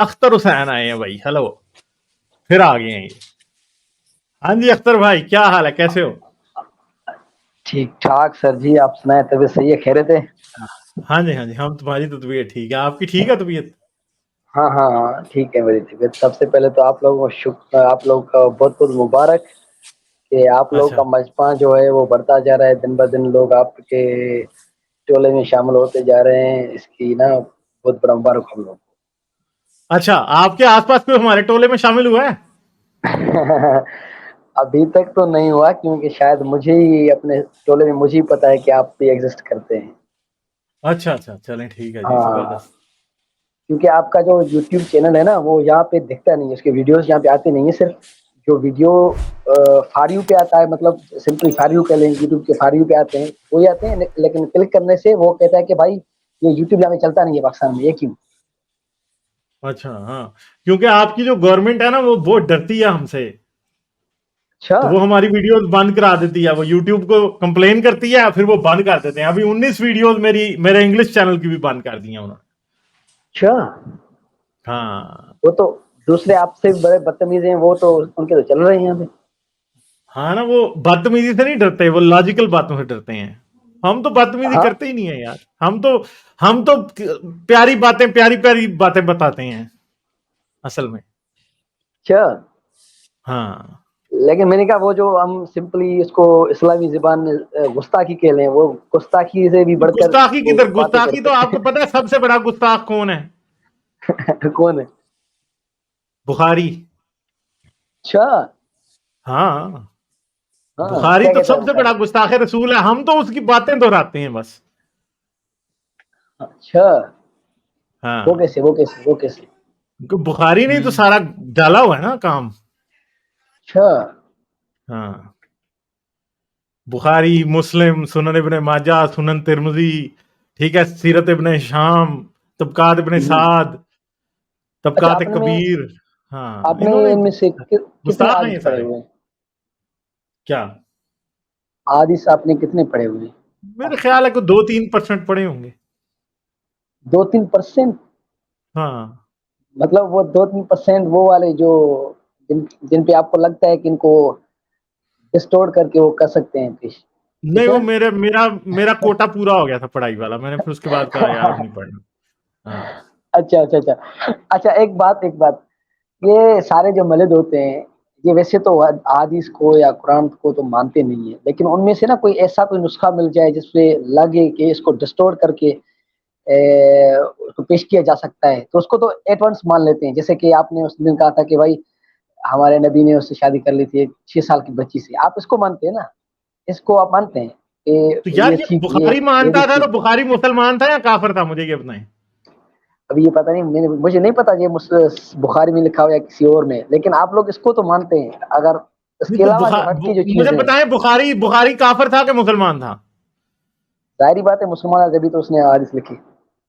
اختر حسین آئے ہیں بھائی. ہلو, پھر آ گئے ہیں یہ. ہاں جی اختر بھائی, کیا حال ہے, کیسے ہو؟ ٹھیک ٹھاک سر جی, آپ سنائیں, طبیعت صحیح ہے, خیریت ہے؟ ہاں جی ہاں جی, ہم تمہاری تو طبیعت ٹھیک ہے, آپ کی ٹھیک ہے طبیعت؟ ہاں ہاں ہاں ٹھیک ہے میری طبیعت. سب سے پہلے تو آپ لوگوں کو آپ لوگ کا بہت بہت مبارک کہ آپ لوگوں اچھا کا مجمع جو ہے وہ بڑھتا جا رہا ہے, دن بہ دن لوگ آپ کے ٹولے میں شامل ہوتے جا رہے ہیں. اس کی نا بہت بڑا مبارک ہم لوگ. اچھا, آپ کے آس پاس کوئی ہمارے ٹولے میں شامل ہوا ہے؟ ابھی تک تو نہیں ہوا, کیونکہ شاید مجھے ہی اپنے ٹولے میں مجھے ہی پتا ہے کہ آپ بھی ایگزسٹ کرتے ہیں. اچھا اچھا, چلیں ٹھیک ہے جی, ہاں, زبردست. کیونکہ آپ کا جو یوٹیوب چینل ہے نا وہ یہاں پہ دکھتا نہیں ہے, اس کے ویڈیوز یہاں پہ آتے نہیں ہیں. صرف جو ویڈیو فار یو پہ آتا ہے, مطلب سمپلی فار یو کہہ لیں, یوٹیوب کے فار یو پہ آتے ہیں وہی آتے ہیں, لیکن کلک کرنے سے وہ کہتا ہے کہ بھائی یہ یوٹیوب یہاں پہ چلتا نہیں ہے پاکستان میں, یہ کیوں؟ اچھا ہاں, کیونکہ آپ کی جو گورنمنٹ ہے نا وہ بہت ڈرتی ہے ہم سے, اچھا تو وہ ہماری ویڈیوز بند کرا دیتی ہے. وہ یوٹیوب کو کمپلین کرتی ہے, پھر وہ بند کر دیتے ہیں. ابھی 19 ویڈیوز میرے انگلش چینل کی بھی بند کر دی ہیں انہوں نے. اچھا, ہاں وہ تو دوسرے آپ سے بڑے بدتمیز ہیں, وہ تو ان کے تو چل رہے ہیں یہاں پہ. ہاں نا, وہ بدتمیزی سے نہیں ڈرتے, وہ لاجیکل باتوں سے ڈرتے ہیں. ہم تو بدتمیزی ہاں کرتے ہی نہیں ہے یار. ہم تو پیاری پیاری باتیں بتاتے ہیں اصل میں. اچھا, ہاں لیکن میں نے کہا وہ جو ہم سمپلی اس کو اسلامی زبان میں گستاخی کہہ لیں, وہ گستاخی سے بھی بڑھ کر گستاخی کی وہ طرف, باتیں گستاخی کرتے تو آپ کو پتا ہے سب سے بڑا گستاخ کون ہے؟ ہیں. کون ہے؟ بخاری. اچھا, ہاں, ہاں بخاری کیا تو کہتا ہے سب سے بڑا بخاری؟ گستاخ رسول ہے. ہم تو اس کی باتیں دہراتے ہیں بس. اچھا, ہاں, وہ کیسے وہ کیسے وہ کیسے؟ بخاری نہیں تو سارا ڈالا ہوا ہے نا کام. اچھا, ہاں, بخاری, مسلم, سنن ابن ماجہ, سنن ترمذی, ٹھیک ہے, سیرت ابن ہشام, طبقات ابن سعد, اچھا, طبقات کبیر. ہاں, آپ نے انہوں نے ان میں سے کتنے گستاخ ہیں یہ حدیث پڑھے سارے. ہوئے ہیں؟ کیا حدیث آپ نے کتنے پڑھے ہوئے ہیں؟ میرے خیال ہے کہ 2-3% پڑے ہوں گے. 2-3%؟ ہاں, مطلب وہ 2-3% وہ والے جو جن پہ آپ کو لگتا ہے کہ ان کو ڈسٹورٹ کر کے وہ کر سکتے ہیں پیش, ٹھیک نہیں, ہے وہ نا؟ میرا کوٹا پورا ہو گیا تھا پڑھائی والا. میں نے پھر اس کے بعد کہا یار اب نہیں پڑھنا. ہاں اچھا اچھا اچھا اچھا, ایک بات یہ سارے جو ملد ہوتے ہیں یہ ویسے تو حدیث کو یا قرآن کو تو مانتے نہیں ہیں, لیکن ان میں سے نا کوئی ایسا کوئی نسخہ مل جائے جس پہ لگے کہ اس کو ڈسٹورٹ کر کے اس کو پیش کیا جا سکتا ہے, تو اس کو تو ایٹ ونس مان لیتے ہیں. جیسے کہ آپ نے اس دن کہا تھا کہ بھائی ہمارے نبی نے اس سے شادی کر لی تھی 6 سال کی بچی سے, آپ اس کو مانتے ہیں نا, اس کو آپ مانتے ہیں تو کہ یار یہ یہ ٹھیک, بخاری یہ بھی مانتا تھا, تو ٹھیک ہے. بخاری مسلمان تھا یا کافر تھا, مجھے یہ بتائیں. ابھی یہ پتہ نہیں, مجھے نہیں پتا یہ بخاری میں لکھا ہوا یا کسی اور میں, لیکن آپ لوگ اس کو تو مانتے ہیں. اگر اس نہیں کے تو علاوہ جو ہٹ کے جو مجھے چیزیں ہیں, بتائیں, بخاری کافر تھا کہ مسلمان تھا؟ ظاہری بات ہے مسلمان ہے, جبھی تو اس نے حدیث لکھی.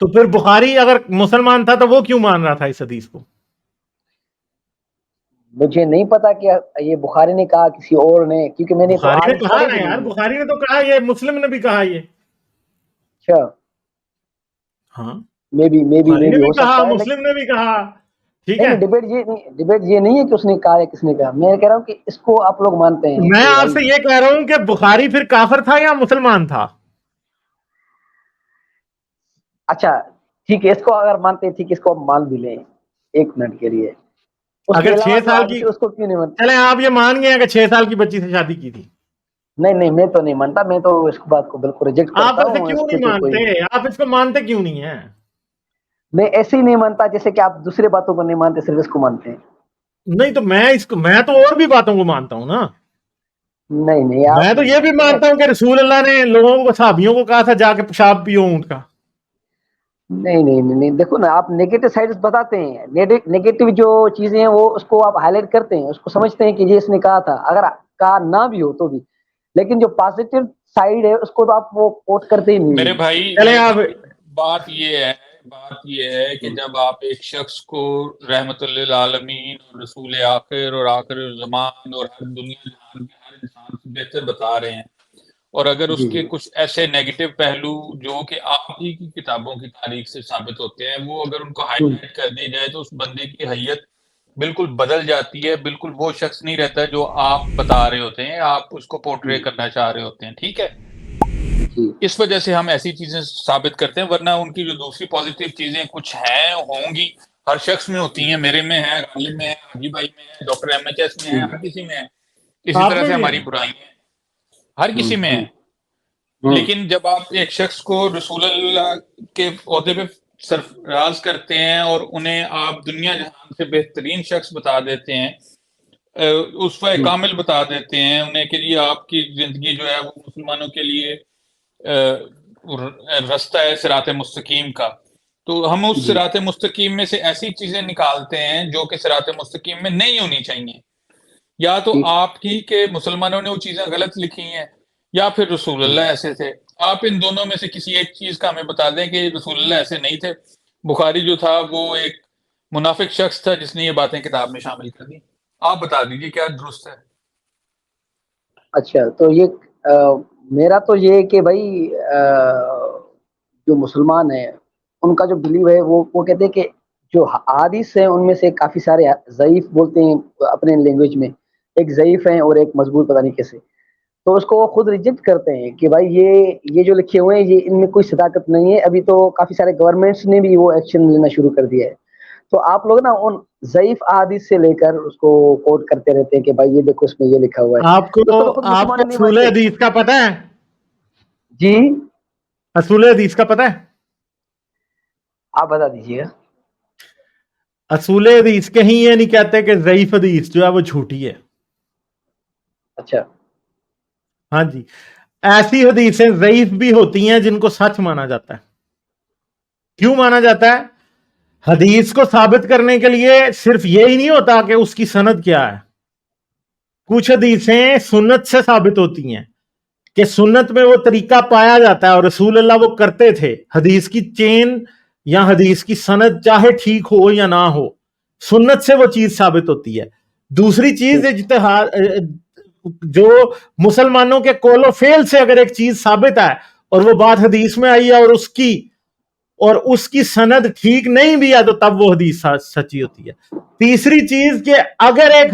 تو پھر بخاری اگر مسلمان تھا تو وہ کیوں مان رہا تھا اس حدیث کو؟ مجھے نہیں پتا کہ یہ بخاری نے کہا کسی اور نے, کیونکہ میں نے تو بخاری نے حدیث کہا پڑھی نا بھی یار, نہیں ہے. بخاری نے تو کہا, یہ مسلم نے بھی کہا یہ. اچھا, ہاں, بخاری نے میں بھی بھی ہو کہا, سکتا ہے, مسلم لیکن نے بھی کہا. ٹھیک نہیں ہے, نہیں, ڈبیٹ یہ نہیں ہے کہ اس نے کہا یا کس نے کہا. میں کہہ رہا ہوں کہ اس کو آپ لوگ مانتے ہیں میں کہ آپ بھائی. سے یہ کہہ رہا ہوں کہ بخاری پھر کافر تھا یا مسلمان تھا؟ اچھا ٹھیک ہے, اس کو اگر مانتے ہیں ٹھیک ہے, اس کو مان بھی لیں 1 منٹ کے لیے. اس کے اگر علاوہ 6 جو سال حدیث کی, ہے اس کو کیوں نہیں مانتے؟ چلیں آپ یہ مان گئے ہیں کہ 6 سال کی بچی سے شادی کی تھی. نہیں نہیں, میں تو نہیں مانتا, میں تو اس بات کو بالکل ریجیکٹ آپ کرتا ایسے ہوں. اس کیوں پہ نہیں تو کوئی, مانتے, آپ اس کو مانتے کیوں نہیں ہیں؟ میں ایسے ہی نہیں مانتا جیسے کہ آپ دوسرے باتوں کو نہیں مانتے, صرف اس کو مانتے ہیں. نہیں تو میں تو اور بھی باتوں کو مانتا ہوں نا. نہیں نہیں, آپ میں تو نہیں یہ بھی مانتے. مانتا ہوں کہ رسول اللہ نے لوگوں کو, صحابیوں کو کہا تھا جا کے پیشاب پیو اونٹ کا. نہیں نہیں نہیں, دیکھو نا, آپ نیگیٹو سائڈز بتاتے ہیں, نیگیٹو جو چیزیں ہیں وہ اس کو آپ ہائی لائٹ کرتے ہیں, اس کو سمجھتے ہیں کہ یہ اس نے کہا تھا, اگر کہا نہ بھی ہو تو بھی. لیکن جو پازیٹیو سائڈ ہے اس کو تو آپ وہ کوٹ کرتے ہی نہیں میرے ہیں. چلیں بھائی آپ, بات یہ ہے کہ جب آپ ایک شخص کو رحمت للعالمین اور رسول آخر اور آخر زمان اور ہر دنیا جہان کے ہر انسان سے بہتر بتا رہے ہیں, اور اگر اس جی کے کچھ ایسے نیگیٹو پہلو جو کہ آپ ہی کی کتابوں کی تاریخ سے ثابت ہوتے ہیں، وہ اگر ان کو ہائی لائٹ کر دی جائے تو اس بندے کی حیت بالکل بدل جاتی ہے، بالکل وہ شخص نہیں رہتا جو آپ بتا رہے ہوتے ہیں، آپ اس کو پورٹری کرنا چاہ رہے ہوتے ہیں. ٹھیک ہے، جی اس وجہ سے ہم ایسی چیزیں ثابت کرتے ہیں، ورنہ ان کی جو دوسری پازیٹیو چیزیں کچھ ہیں، ہوں گی، ہر شخص میں ہوتی ہیں، میرے میں ہے، غالب میں ہے، حاجی بھائی میں ہے، ڈاکٹر ایم ایچ ایس میں ہے، ہر کسی میں ہے. اسی آپ طرح میں سے بھی ہماری ہے. برائیاں ہر کسی میں ہے. لیکن جب آپ ایک شخص کو رسول اللہ کے عہدے پہ سرفراز کرتے ہیں اور انہیں آپ دنیا جہان سے بہترین شخص بتا دیتے ہیں، اسوہ کامل بتا دیتے ہیں انہیں کہ یہ آپ کی زندگی جو ہے وہ مسلمانوں کے لیے رستہ ہے صراط مستقیم کا، تو ہم اس صراط مستقیم میں سے ایسی چیزیں نکالتے ہیں جو کہ صراط مستقیم میں نہیں ہونی چاہیے. یا تو آپ کی کہ مسلمانوں نے وہ چیزیں غلط لکھی ہیں، یا پھر رسول اللہ ایسے تھے. آپ ان دونوں میں سے کسی ایک چیز کا ہمیں بتا دیں کہ رسول اللہ ایسے نہیں تھے. بخاری جو تھا وہ ایک منافق شخص تھا جس نے یہ باتیں کتاب میں شامل کر دی. آپ بتا دیجیے کیا درست ہے. اچھا، تو یہ میرا تو یہ کہ بھائی جو مسلمان ہیں ان کا جو بلیو ہے وہ کہتے ہیں کہ جو حدیث ہیں ان میں سے کافی سارے ضعیف بولتے ہیں اپنے لینگویج میں، ایک ضعیف ہیں اور ایک مضبوط پتہ نہیں کیسے، تو اس کو وہ خود ریجیکٹ کرتے ہیں کہ بھائی یہ جو لکھے ہوئے ہیں یہ ان میں کوئی صداقت نہیں ہے. ابھی تو کافی سارے گورنمنٹس نے بھی وہ ایکشن لینا شروع کر دیا ہے. تو آپ لوگ نا ان ضعیف احادیث سے لے کر اس کو کوٹ کرتے رہتے ہیں کہ بھائی یہ دیکھو اس میں یہ لکھا ہوا ہے. آپ کو تو اس خود مسلمان نہیں اصول مانتے. حدیث کا پتہ ہے؟ جی اصول حدیث کا پتہ ہے؟ آپ بتا دیجیے گا. اصول حدیث کہیں یہ نہیں کہتے کہ ضعیف حدیث جو ہے وہ جھوٹی ہے. اچھا ہاں جی، ایسی حدیثیں ضعیف بھی ہوتی ہیں جن کو سچ مانا جاتا ہے. کیوں مانا جاتا ہے؟ حدیث کو ثابت کرنے کے لیے صرف یہی نہیں ہوتا کہ اس کی سند کیا ہے. کچھ حدیثیں سنت سے ثابت ہوتی ہیں کہ سنت میں وہ طریقہ پایا جاتا ہے اور رسول اللہ وہ کرتے تھے. حدیث کی چین یا حدیث کی سند چاہے ٹھیک ہو یا نہ ہو، سنت سے وہ چیز ثابت ہوتی ہے. دوسری چیز اجتہاد، جو مسلمانوں کے قول و فعل سے اگر ایک چیز ثابت ہے اور وہ بات حدیث میں آئی ہے اور اس کی سند ٹھیک نہیں بھی ہے تو تب وہ حدیث سچی ہوتی ہے. تیسری چیز کہ اگر ایک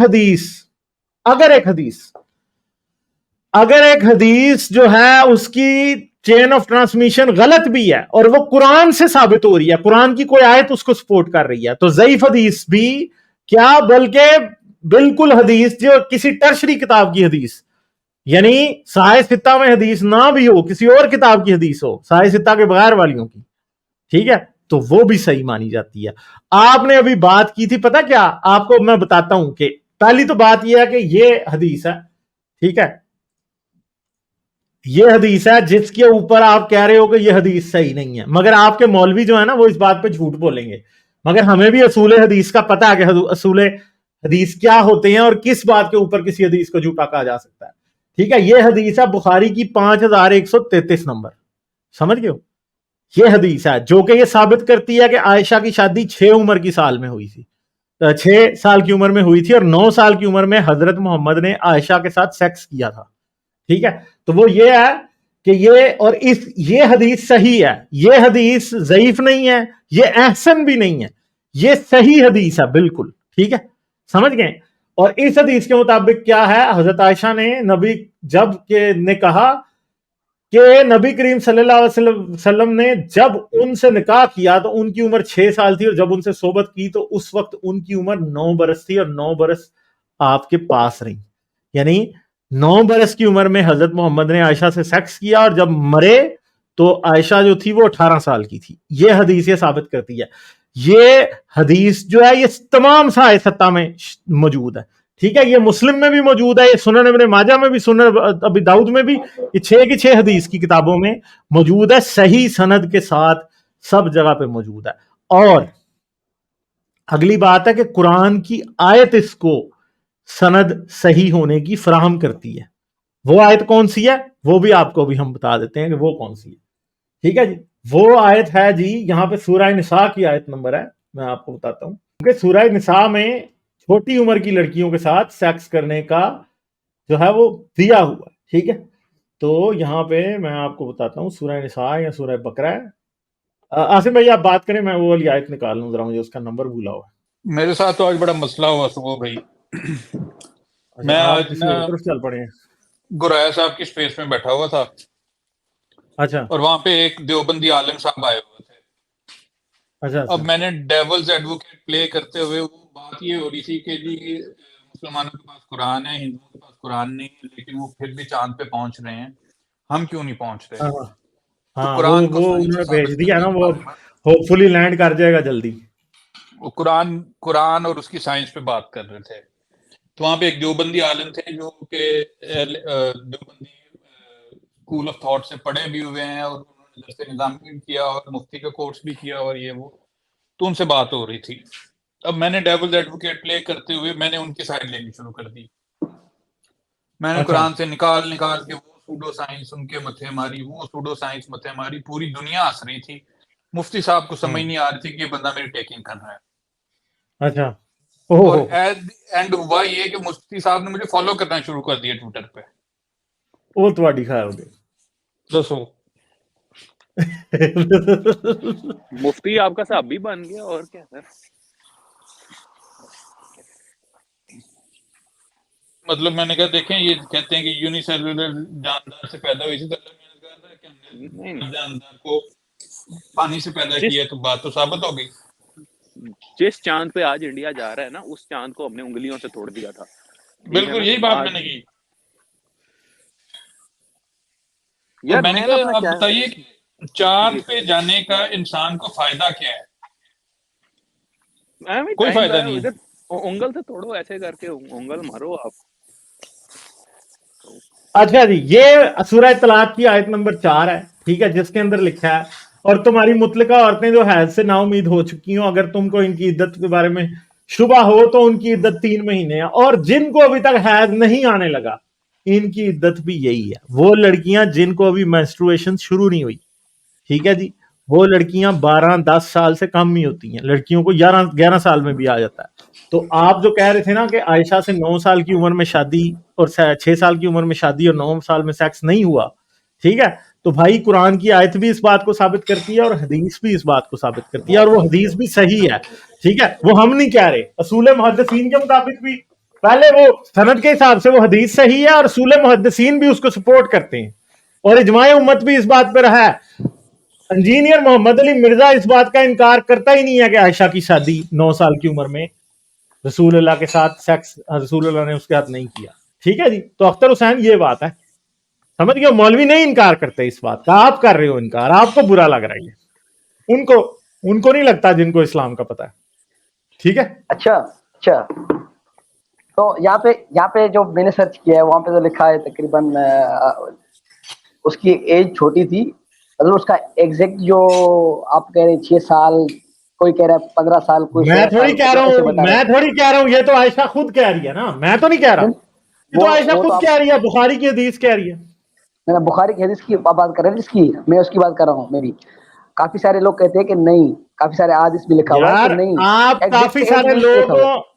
حدیث جو ہے اس کی چین آف ٹرانسمیشن غلط بھی ہے اور وہ قرآن سے ثابت ہو رہی ہے، قرآن کی کوئی آیت اس کو سپورٹ کر رہی ہے، تو ضعیف حدیث بھی کیا بلکہ بالکل حدیث جو کسی ٹرشری کتاب کی حدیث، یعنی صحیح ستہ میں حدیث نہ بھی ہو، کسی اور کتاب کی حدیث ہو صحیح ستہ کے بغیر والیوں کی، ٹھیک ہے، تو وہ بھی صحیح مانی جاتی ہے. آپ نے ابھی بات کی تھی، پتہ کیا آپ کو میں بتاتا ہوں کہ پہلی تو بات یہ ہے کہ یہ حدیث ہے، ٹھیک ہے، یہ حدیث ہے جس کے اوپر آپ کہہ رہے ہو کہ یہ حدیث صحیح نہیں ہے، مگر آپ کے مولوی جو ہے نا وہ اس بات پہ جھوٹ بولیں گے. مگر ہمیں بھی اصول حدیث کا پتہ ہے کہ اصول حدیث کیا ہوتے ہیں اور کس بات کے اوپر کسی حدیث کو جھوٹا کہا جا سکتا ہے. ٹھیک ہے، یہ حدیث ہے بخاری کی 5133 نمبر، سمجھ گئے ہو؟ یہ حدیث ہے جو کہ یہ ثابت کرتی ہے کہ عائشہ کی شادی 6 عمر کی سال میں ہوئی تھی، 6 سال کی عمر میں ہوئی تھی اور 9 سال کی عمر میں حضرت محمد نے عائشہ کے ساتھ سیکس کیا تھا. ٹھیک ہے، تو وہ یہ ہے کہ یہ حدیث صحیح ہے، یہ حدیث ضعیف نہیں ہے، یہ احسن بھی نہیں ہے، یہ صحیح حدیث ہے بالکل. ٹھیک ہے، سمجھ گئے؟ اور اس حدیث کے مطابق کیا ہے، حضرت عائشہ نے نے کہا کہ نبی کریم صلی اللہ علیہ وسلم نے جب ان سے نکاح کیا تو ان کی عمر 6 سال تھی اور جب ان سے صحبت کی تو اس وقت ان کی عمر 9 برس تھی اور 9 برس آپ کے پاس رہی. یعنی 9 برس کی عمر میں حضرت محمد نے عائشہ سے سیکس کیا اور جب مرے تو عائشہ جو تھی وہ 18 سال کی تھی. یہ حدیث یہ ثابت کرتی ہے. یہ حدیث جو ہے یہ تمام صحیح ستہ میں موجود ہے. ٹھیک ہے، یہ مسلم میں بھی موجود ہے، یہ سنن ابن ماجہ میں بھی، سنن ابی داؤد میں بھی، یہ 6 کی 6 حدیث کی کتابوں میں موجود ہے، صحیح سند کے ساتھ سب جگہ پہ موجود ہے. اور اگلی بات ہے کہ قرآن کی آیت اس کو سند صحیح ہونے کی فراہم کرتی ہے. وہ آیت کون سی ہے وہ بھی آپ کو بھی ہم بتا دیتے ہیں کہ وہ کون سی ہے. ٹھیک ہے جی، وہ آیت ہے جی یہاں پہ سورہ نساء کی آیت نمبر ہے، میں آپ کو بتاتا ہوں. کیونکہ سورہ نساء میں چھوٹی عمر کی لڑکیوں کے ساتھ سیکس کرنے کا جو ہے وہ دیا ہوا ہے. ٹھیک ہے، تو یہاں پہ میں آپ کو بتاتا ہوں سورہ نساء یا سورہ بقرہ ہے. آصف بھائی آپ بات کریں، میں وہ والی آیت نکال لوں ذرا، مجھے اس کا نمبر بھولا ہوا ہے. میرے ساتھ تو آج بڑا مسئلہ ہوا صبح بھائی. اچھا میں آپ آج کسی نا اور طرف چل پڑے ہیں. گرایا صاحب کی اسپیس میں بیٹھا ہوا تھا، اچھا اور وہاں پہ ایک دیوبندی عالم صاحب آئے ہوئے تھے. اچھا اب اچھا میں نے ڈیولز ایڈوکیٹ پلے کرتے ہوئے، وہ بات یہ ہو رہی تھی کہ جی مسلمانوں کے پاس قرآن ہے، ہندوؤں کے پاس قرآن نہیں ہے، لیکن وہ پھر بھی چاند پہ پہنچ رہے ہیں، ہم کیوں نہیں پہنچ رہے؟ ہاں ہاں تو ہاں، وہ قرآن کو انہوں سائنس سے نے بھیج ثابت دیا کرنے نا، کے وہ بارے میں ہوپ فلی لینڈ کر جائے گا جلدی. وہ قرآن اور اس کی سائنس پہ بات کر رہے تھے. تو وہاں پہ ایک دیوبندی عالم تھے جو کہ دیوبندی اسکول آف تھاٹ سے پڑھے بھی ہوئے ہیں، اور انہوں نے درس نظام بھی کیا اور مفتی کا کورس بھی کیا اور یہ وہ. تو ان سے بات ہو رہی تھی. اب میں نے ڈیولز ایڈوکیٹ پلے کرتے ہوئے میں نے ان کی سائڈ لینی شروع کر دی. میں نے اچھا قرآن سے نکال کے وہ سوڈو سائنس ان کے متھے ماری، وہ سوڈو سائنس متھے ماری. پوری دنیا ہنس رہی تھی. مفتی صاحب کو ہاں سمجھ نہیں آ رہی تھی کہ یہ بندہ میری ٹیکنگ کر رہا ہے. اچھا اوہ اور ایٹ اینڈ ہوا یہ کہ مفتی صاحب نے مجھے فالو کرنا شروع کر دیا ٹویٹر پہ. وہ تھوڑی خیر ہو دسو مفتی آپ کا صاحب بھی بن گیا، اور کیا سر. مطلب میں نے کہا دیکھیں یہ کہتے ہیں کہ یونیسیلولر جاندار سے پیدا ہوئی تھی، تو اللہ میں نے کہا تھا کہ ہم نہیں نے جاندار کو پانی سے پیدا جس کیا، تو بات تو ثابت ہو گئی. جس چاند پہ آج انڈیا جا رہا ہے نا، اس چاند کو ہم نے انگلیوں سے توڑ دیا تھا. ٹھیک ہے بالکل نا. یہی بات میں آج نے کی. اور یار میں نے میں نا کہا اپنا اب کیا بتائیے کہ جی چاند پہ سر، جانے کا انسان کو فائدہ کیا ہے؟ میں بھی کوئی ٹائم فائدہ ضائع. نہیں ہے. ادھر انگل سے توڑو، ایسے کر کے انگل مارو آپ. اچھا جی، یہ سورہ طلاق کی آیت نمبر 4 ہے، ٹھیک ہے، جس کے اندر لکھا ہے اور تمہاری مطلقہ عورتیں جو حیض سے نا امید ہو چکی ہوں، اگر تم کو ان کی عدت کے بارے میں شبہ ہو تو ان کی عدت 3 مہینے ہے، اور جن کو ابھی تک حیض نہیں آنے لگا ان کی عدت بھی یہی ہے. وہ لڑکیاں جن کو ابھی مینسٹرویشن شروع نہیں ہوئی، ٹھیک ہے جی، وہ لڑکیاں 12-10 سال سے کم ہی ہوتی ہیں، لڑکیوں کو 11 سال میں بھی آ جاتا ہے. تو آپ جو کہہ رہے تھے نا کہ عائشہ سے 9 سال کی عمر میں شادی اور 6 سال کی عمر میں شادی اور 9 سال میں سیکس نہیں ہوا، ٹھیک ہے، تو بھائی قرآن کی آیت بھی اس بات کو ثابت کرتی ہے اور حدیث بھی اس بات کو ثابت کرتی ہے، اور وہ حدیث بھی صحیح ہے. ٹھیک ہے، وہ ہم نہیں کہہ رہے، اصول محدثین کے مطابق بھی پہلے وہ سند کے حساب سے وہ حدیث صحیح ہے، اور اصول محدثین بھی اس کو سپورٹ کرتے ہیں، اور اجماع امت بھی اس بات پہ رہا ہے. انجینئر محمد علی مرزا اس بات کا انکار کرتا ہی نہیں ہے کہ عائشہ کی شادی 9 سال کی عمر میں رسول اللہ کے ساتھ سیکس رسول اللہ نے اس کے ہاتھ نہیں کیا. ٹھیک ہے جی، تو اختر حسین یہ بات ہے، سمجھ گئے. مولوی نہیں انکار کرتے اس بات کا، آپ کر رہے ہو انکار، آپ کو برا لگ رہا ہے یہ، ان کو نہیں لگتا جن کو اسلام کا پتہ ہے. ٹھیک ہے. اچھا تو یہاں پہ جو میں نے سرچ کیا ہے وہاں پہ جو لکھا ہے تقریباً اس کی ایج چھوٹی تھی، مطلب اس کا ایگزیکٹ جو آپ کہہ رہے 6 سال، کوئی کہہ رہا ہے 15 سال، کوئی میں 16 تھوڑی سال، کہہ مطلب رہا ایسے ہوں بتا رہے یہ تو عائشہ خود کہہ رہی ہے نا، میں تو نہیں کہہ رہا، ہیں. یہ تو عائشہ وہ تو خود آپ کہہ رہی ہے، بخاری کی حدیث کہہ رہی ہے. میں بخاری کی حدیث کی بات کر رہے ہیں، جس کی میں اس کی بات کر رہا ہوں. میں بھی کافی سارے لوگ کہتے ہیں کہ نہیں، کافی سارے حدیث میں لکھا ہوا ہے کہ یار نہیں، آپ ایگزیکٹ کافی ایج سارے نہیں لکھا ہوا ہے. لوگ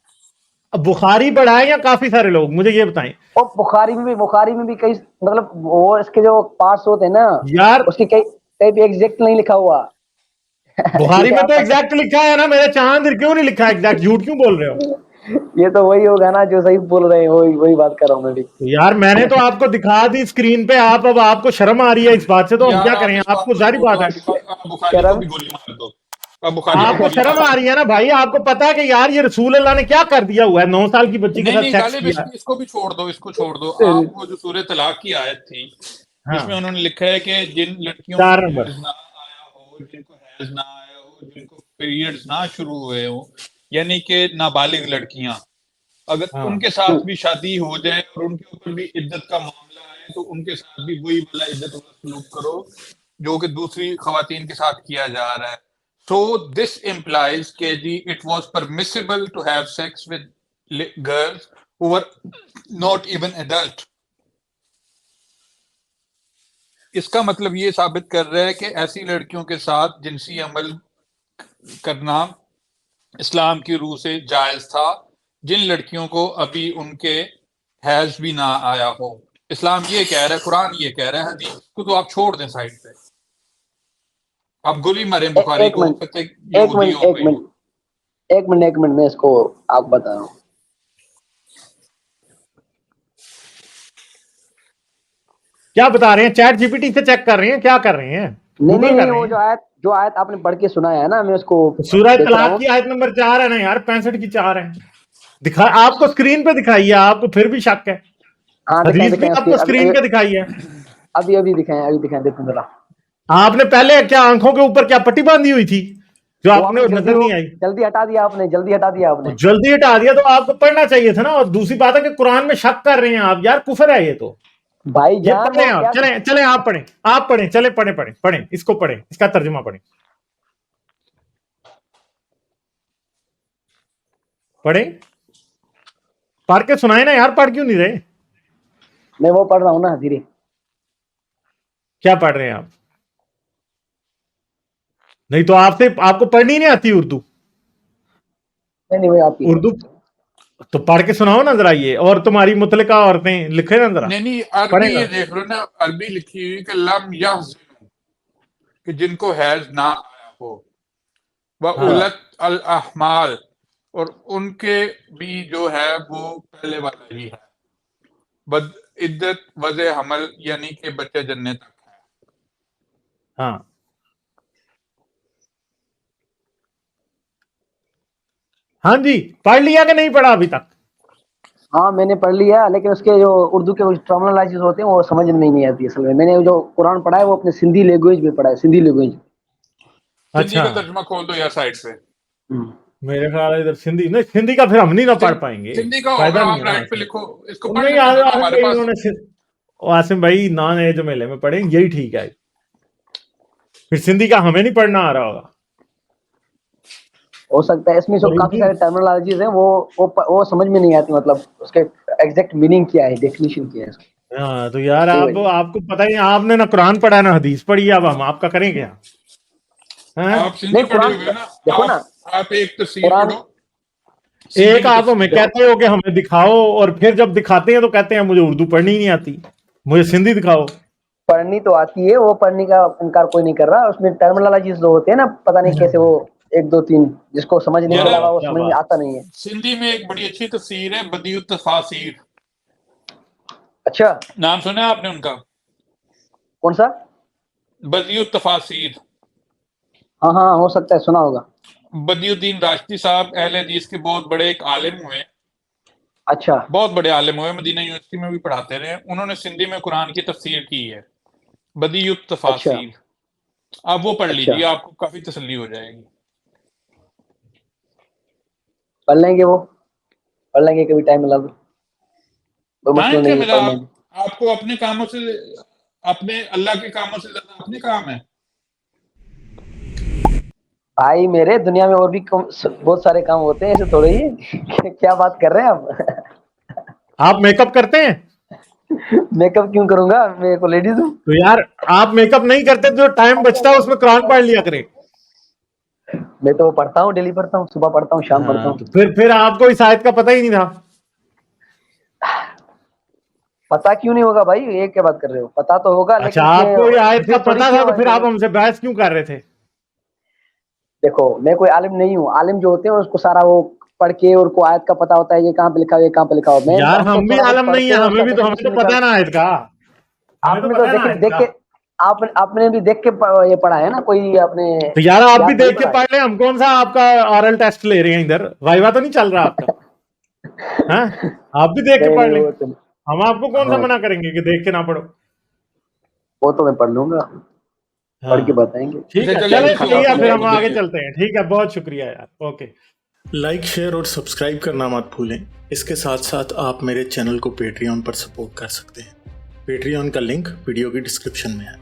بخاری پڑھائیں یا کافی سارے لوگ مجھے یہ بتائیں. اور بخاری میں بھی کئی، مطلب وہ اس کے جو پارٹس ہوتے ہیں نا، یار اس کی کئی بھی ایگزیکٹ نہیں لکھا ہوا. بخاری یہ میں تو آپ ایگزیکٹ لکھا ہے نا، میرے چاند کیوں نہیں لکھا ایگزیکٹ، جھوٹ کیوں بول رہے ہو؟ یہ تو وہی ہوگا نا جو صحیح بول رہے ہیں، وہی بات کر رہا ہوں میں بھی. یار میں نے تو آپ کو دکھا دی اسکرین پہ، اب آپ کو شرم آ رہی ہے اس بات سے، تو ہم یار کیا آپ کریں، اس آپ بات کو کو ظاہری چھوڑ بات دو، ہے. آپ کہہ بخاری رہا کو ہوں بھی گولی مار دو. آپ بخاری آپ کو کو گولی شرم مار آ دو. رہی ہے نا بھائی، آپ کو پتا ہے کہ یار یہ رسول اللہ نے کیا کر دیا ہوا ہے، 9 سال کی بچی کے نہیں ساتھ نہیں سیکس غالب، کیا. اس کو بھی چھوڑ دو، اس کو چھوڑ دو. آپ وہ جو سورہ طلاق کی آیت تھی ہاں جس میں انہوں نے لکھا ہے کہ جن لڑکیوں کو 4 نمبر. حیض نہ آیا ہو، جن کو حیض نہ آیا ہو، جن کو پیریڈز نہ شروع ہوئے ہو، یعنی کہ نابالغ لڑکیاں، اگر ہاں ان کے ساتھ بھی شادی ہو جائے اور ان کے اوپر بھی عدت کا معاملہ ہے، تو ان کے ساتھ بھی وہی والا عدت والا سلوک کرو جو کہ دوسری خواتین کے ساتھ کیا جا رہا ہے. So this implies کہ جی it was permissible to have sex with girls who were not even adult. اس کا مطلب یہ ثابت کر رہا ہے کہ ایسی لڑکیوں کے ساتھ جنسی عمل کرنا اسلام کی روح سے جائز تھا جن لڑکیوں کو ابھی ان کے حیض بھی نہ آیا ہو. اسلام یہ کہہ رہا ہے، قرآن یہ کہہ رہا ہے، حدیث کو تو آپ چھوڑ دیں سائڈ پہ، آپ گولی ماریں بخاری ایک کو، منٹ کہتے ایک یہودی منٹ ہو ایک گئی۔ منٹ ایک منٹ میں اس کو آپ بتا رہا ہوں. کیا بتا رہے ہیں؟ چیٹ جی پی ٹی سے چیک کر رہے ہیں؟ کیا کر رہے ہیں؟ نہیں گوگل کر رہے وہ ہیں؟ جو آیت آپ نے پڑھ کے سنایا ہے نا، میں اس کو سورہ دیکھ رہا طلاق ہوں. کی آیت نمبر 4 ہے نا یار، 65 کی 4 ہے. دکھا آپ کو اسکرین پہ دکھائی ہے، آپ کو پھر بھی شک ہے. ہاں حدیث بھی آپ کو اسکرین پہ دکھائی ہے. ابھی دکھائیں دیکھیں ذرا. آپ نے پہلے کیا آنکھوں کے اوپر کیا پٹی باندھی ہوئی تھی جو وہ آپ نے نظر نہیں آئی؟ جلدی ہٹا دیا آپ نے، جلدی ہٹا دیا آپ نے. جلدی ہٹا دیا تو آپ کو پڑھنا چاہیے تھا نا. اور دوسری بات ہے کہ قرآن میں شک کر رہے ہیں آپ، یار کفر ہے یہ تو. بھائی یہ جان پڑھیں وہ آپ، کیا چلیں آپ پڑھیں، چلیں پڑھیں اس کو پڑھیں، اس کا ترجمہ پڑھیں پڑھ کے سنائیں نا یار. پڑھ کیوں نہیں رہے؟ میں وہ پڑھ رہا ہوں نا دھیرے. کیا پڑھ رہے ہیں آپ؟ نہیں تو آپ کو پڑھنی نہیں آتی اردو؟ نہیں وہ آپ کی اردو تو پڑھ کے سناؤ نا ذرا یہ. اور تمہاری متعلقہ عورتیں لکھے نا ذرا، نہیں عربی پڑھیں یہ ذرا. دیکھ لو نا، عربی لکھی ہوئی کہ لم یحزنوا، کہ جن کو حیض نہ آیا ہو، وَأُولَتْ الْأَحْمَالِ، اور ان کے بھی جو ہے وہ پہلے والا ہی ہے، بد عدت وضع حمل، یعنی کہ بچے جننے تک ہے. ہاں ہاں جی، پڑھ لیا کہ نہیں پڑھا ابھی تک؟ ہاں میں نے پڑھ لیا، لیکن اس کے جو اردو کے ٹرمنالائزز ہوتے ہیں وہ سمجھ میں نہیں آتی اصل میں. میں نے جو قرآن پڑھا ہے وہ اپنے سندھی لینگویج میں پڑھا ہے، سندھی لینگویج. سندھی اچھا، کا ترجمہ کھول دو یا سائٹ پہ. میرے خیال ہے ادھر سندھی نہیں، سندھی کا پھر ہم نہیں نہ پڑھ پائیں گے، سندھی کا فائدہ ہوگا، نہیں آپ ہے نا رائٹ پہ اس میں. لکھو، اس کو پڑھ نہیں لینے دو نا عاصم ہمارے بھائی، پاس. انہوں نے عاصم بھائی نان ایج میلے میں پڑھیں، یہی ٹھیک ہے. پھر سندھی کا ہمیں نہیں پڑھنا آ رہا ہوگا. ہو سکتا ہے اس میں جو اور کافی اردو سارے ٹرمنالوجیز ہیں وہ سمجھ میں نہیں آتی، مطلب اس کے ایگزیکٹ میننگ کیا ہے، ڈیفینیشن کیا ہے. ہاں تو یار صحیح بھائی. آپ کو پتہ ہی، آپ نے نہ قرآن پڑھا نہ حدیث پڑھی، اب ہم آپ کا کریں کیا؟ ہاں؟ آپ سندھی نہیں پڑھے قرآن ہوئے نا، دیکھو نا، آپ ایک تفسیر قرآن پڑھو، سندھی ایک کی آپ ہمیں تفسیر پڑھو. کہتے ہو کہ ہمیں دکھاؤ، اور پھر جب دکھاتے ہیں تو کہتے ہیں مجھے اردو پڑھنی ہی نہیں آتی، مجھے سندھی دکھاؤ. پڑھنی تو آتی ہے، وہ پڑھنے کا انکار کوئی نہیں کر رہا. اس میں ٹرمنالوجیز جو ہوتے ہیں نا، پتہ نہیں کیسے وہ 1 2 3 جس کو سمجھنے کے یار علاوہ وہ کیا سمجھ میں بات. آتا نہیں ہے. سندھی میں ایک بڑی اچھی تفسیر ہے، بدیع التفاسیر. اچھا نام سنا ہے آپ نے ان کا؟ کون سا؟ بدیع التفاسیر. ہاں ہو سکتا ہے سنا ہوگا. بدیع الدین راشدی صاحب اہل حدیث کے بہت بڑے ایک عالم ہوئے، اچھا بہت بڑے عالم ہوئے، مدینہ یونیورسٹی میں بھی پڑھاتے رہے. انہوں نے سندھی میں قرآن کی تفسیر کی ہے، بدیع اچھا التفاسیر. آپ وہ پڑھ اچھا لیجیے، آپ کو کافی تسلی ہو جائے گی. پڑھ لیں گے، وہ پڑھ لیں گے کبھی ٹائم ملا تو، کوئی مسئلہ ٹائم کیا نہیں ہے، ملا؟ پڑھ لیں گے. آپ کو اپنے کاموں سے، اپنے اللہ کے کاموں سے زیادہ اپنے کام ہے. بھائی میرے دنیا میں اور بھی بہت سارے کام ہوتے ہیں، ایسے تھوڑے ہی. کیا بات کر رہے ہیں آپ میک اپ کرتے ہیں؟ میک اپ کیوں کروں گا، میں کو لیڈیز ہوں. تو یار آپ میک اپ نہیں کرتے، جو ٹائم بچتا ہے اس میں قرآن پڑھ لیا کریں. میں تو پڑھتا ہوں، ڈیلی پڑھتا ہوں، صبح پڑھتا ہوں، شام پڑھتا ہاں ہوں. تو پھر آپ کو اس آیت کا پتہ ہی نہیں تھا. پتا کیوں نہیں ہوگا بھائی، یہ کیا بات کر رہے ہو؟ پتا تو ہوگا، اچھا لیکن اس آپ میں کو یہ آیت کا ضد تھوڑی پتہ کیا تھا تو ہوا پھر کہ آپ ہم سے بحث کیوں کر رہے تھے؟ دیکھو میں کوئی عالم نہیں ہوں. عالم جو ہوتے ہیں اس کو سارا وہ پڑھ کے اور کو آیت کا پتا ہوتا ہے، یہ کہاں پہ لکھا ہو، یہ کہاں پہ لکھا ہو. یار ہم تو ہم بھی تھوڑا بہت عالم نہیں پڑھتے ہیں، ہیں، اس کا ہمیں تو ڈیفینیشن پتہ ہے نکالتے نا آیت کا. ہمیں آپ تو نے پتہ تو ہے نا آیت دیکھ کا. کے آپ نے بھی دیکھ کے یہ پڑھا ہے نا، کوئی اپنے تو یار آپ بھی یاد تھوڑی دیکھ کے پڑھا ہے. پڑھ لیں. ہم کون سا آپ کا آرل ٹیسٹ لے رہے ہیں ادھر؟ وائوا تو نہیں چل رہا آپ کا؟ ہاں آپ بھی دیکھ کے نہیں پڑھ لیں. وہ تو ہم آپ کو کون سا ہاں منع کریں گے کہ دیکھ کے نہ پڑھو؟ وہ تو میں پڑھ لوں گا، پڑھ ہاں کے بتائیں گے. ٹھیک ہے، چلیں چلیں کسی صحیح اور ہے، پھر موضوع ہم پہ آگے دیکھیں. چلتے ہیں. ٹھیک ہے، بہت شکریہ یار. اوکے. لائک، شیئر اور سبسکرائب کرنا مت بھولیں. اس کے ساتھ ساتھ آپ میرے چینل کو پیٹریون پر سپورٹ کر سکتے ہیں. پیٹریون کا لنک ویڈیو کی ڈسکرپشن میں ہے.